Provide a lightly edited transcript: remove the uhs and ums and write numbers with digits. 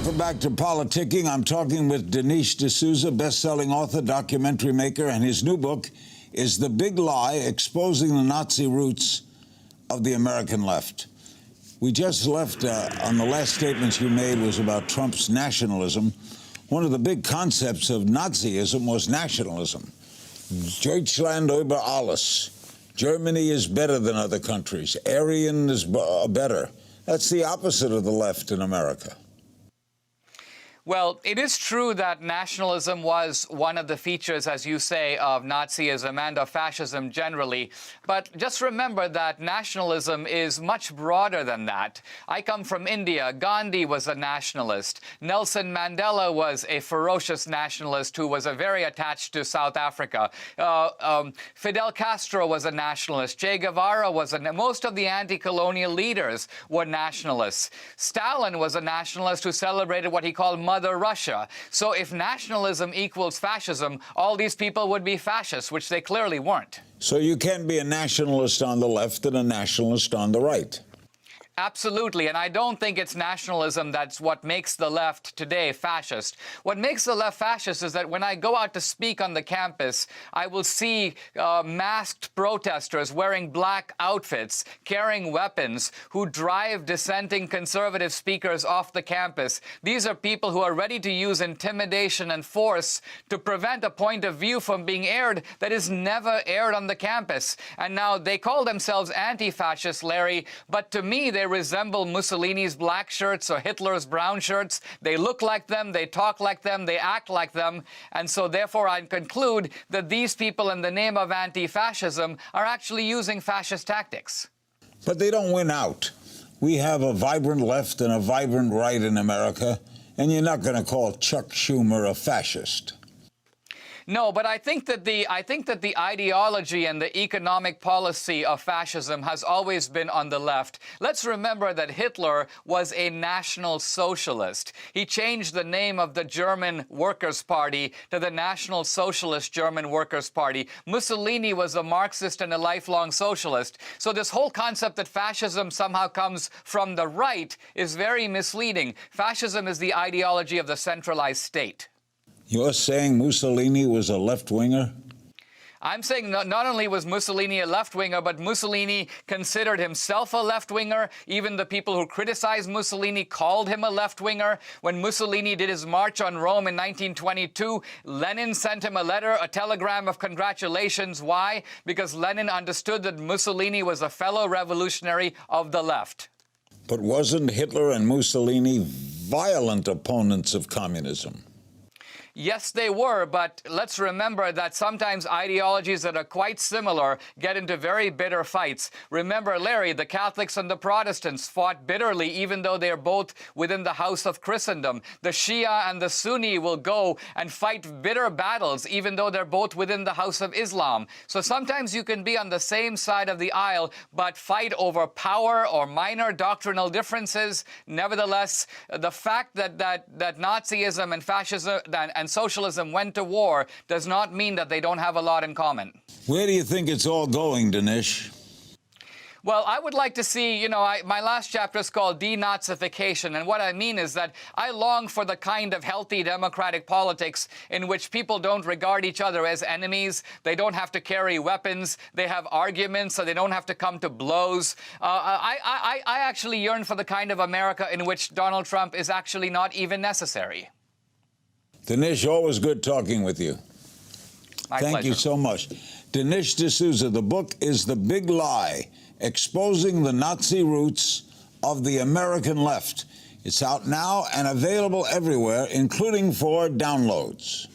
Welcome back to Politicking. I'm talking with Dinesh D'Souza, best-selling author, documentary maker, and his new book is The Big Lie, Exposing the Nazi Roots of the American Left. We just left on the last statements you made was about Trump's nationalism. One of the big concepts of Nazism was nationalism. Deutschland über alles. Germany is better than other countries. Aryan is better. That's the opposite of the left in America. Well, it is true that nationalism was one of the features, as you say, of Nazism and of fascism generally. But just remember that nationalism is much broader than that. I come from India. Gandhi was a nationalist. Nelson Mandela was a ferocious nationalist who was very attached to South Africa. Fidel Castro was a nationalist. Che Guevara was most of the anti-colonial leaders were nationalists. Stalin was a nationalist who celebrated what he called Mother Russia. So if nationalism equals fascism, all these people would be fascists, which they clearly weren't. So you can be a nationalist on the left and a nationalist on the right. Absolutely, and I don't think it's nationalism that's what makes the left today fascist. What makes the left fascist is that when I go out to speak on the campus, I will see masked protesters wearing black outfits, carrying weapons, who drive dissenting conservative speakers off the campus. These are people who are ready to use intimidation and force to prevent a point of view from being aired that is never aired on the campus. And now they call themselves anti-fascist, Larry, but to me they resemble Mussolini's black shirts or Hitler's brown shirts. They look like them, they talk like them, they act like them. And so therefore I conclude that these people in the name of anti-fascism are actually using fascist tactics. But they don't win out. We have a vibrant left and a vibrant right in America, and you're not going to call Chuck Schumer a fascist. No, but I think that the ideology and the economic policy of fascism has always been on the left. Let's remember that Hitler was a National Socialist. He changed the name of the German Workers' Party to the National Socialist German Workers' Party. Mussolini was a Marxist and a lifelong socialist. So this whole concept that fascism somehow comes from the right is very misleading. Fascism is the ideology of the centralized state. You're saying Mussolini was a left-winger? I'm saying not only was Mussolini a left-winger, but Mussolini considered himself a left-winger. Even the people who criticized Mussolini called him a left-winger. When Mussolini did his march on Rome in 1922, Lenin sent him a letter, a telegram of congratulations. Why? Because Lenin understood that Mussolini was a fellow revolutionary of the left. But wasn't Hitler and Mussolini violent opponents of communism? Yes, they were, but let's remember that sometimes ideologies that are quite similar get into very bitter fights. Remember, Larry, the Catholics and the Protestants fought bitterly, even though they're both within the house of Christendom. The Shia and the Sunni will go and fight bitter battles, even though they're both within the house of Islam. So sometimes you can be on the same side of the aisle, but fight over power or minor doctrinal differences. Nevertheless, the fact that Nazism and fascism and socialism went to war does not mean that they don't have a lot in common. Where do you think it's all going, Dinesh? Well, I would like to see, my last chapter is called Denazification, and what I mean is that I long for the kind of healthy democratic politics in which people don't regard each other as enemies, they don't have to carry weapons, they have arguments, so they don't have to come to blows. I actually yearn for the kind of America in which Donald Trump is actually not even necessary. Dinesh, always good talking with you. My Thank pleasure. you so much. Dinesh D'Souza, the book is The Big Lie, Exposing the Nazi Roots of the American Left. It's out now and available everywhere, including for downloads.